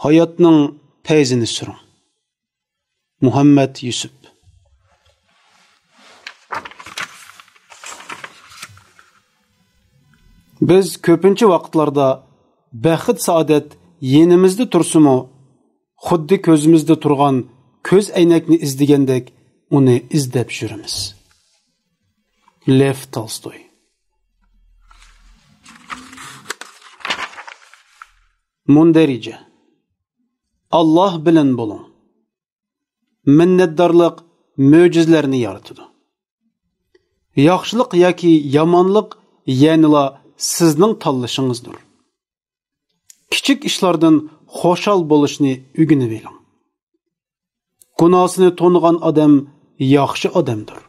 hayotning feyzini suring. Muhammad Yusuf. Biz ko'pincha vaqtlarda baxt saodat yenimizda tursimi, xuddi ko'zimizda turgan ko'z aynakni izdigandek uni izlab yuramiz. Lev Tolstoy. Mundarica. Allah bilan bo'ling. Minnatdorlik mo'jizlarni yaratadi. Yaxshilik yoki yomonlik yanila sizning tanlashingizdir. Kichik ishlardan xo'shal bo'lishni o'rganib oling. Gunohini to'nigan odam yaxshi odamdir.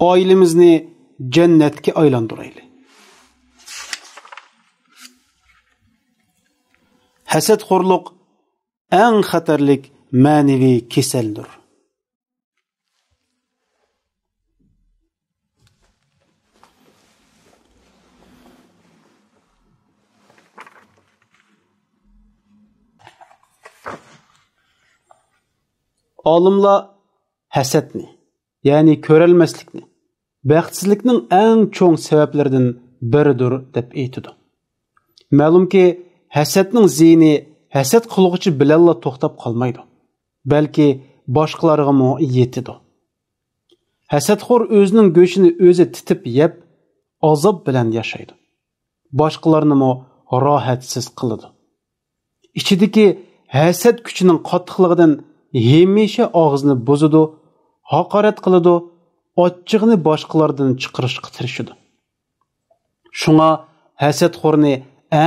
Oilamizni jannatga aylantiraylik. Hasadxo'rlik eng xatarlik ma'naviy kasaldir. Olimlar hasadni, ya'ni ko'ralmaslikni, baxtsizlikning eng cho'ng sabablaridan biridir deb aytadi. Ma'lumki, hasadning ziyni hasad qilg'uchi bilanla to'xtab qolmaydi, balki boshqalarga ham yetadi. Hasadxo'r o'zining go'shini o'zi titib yeb, azob bilan yashaydi. Boshqalarni ham rohatsiz qiladi. Ichidagi hasad kuchining qattiqligidan hamisha og'zini buzadi, haqorat qiladi, ochchig'ini boshqalardan chiqarishga tirishadi. Shunga hasadxo'rni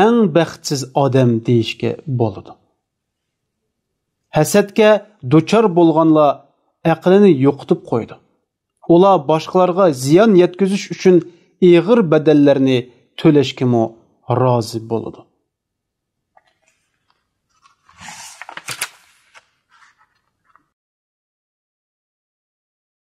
eng baxtsiz odam deyishga bo'ladi. Hasadga duchor bo'lganlar aqlini yo'qotib qo'ydi. Ular boshqalarga ziyon yetkazish uchun ig'ir badallarni to'lashga rozi bo'ladi.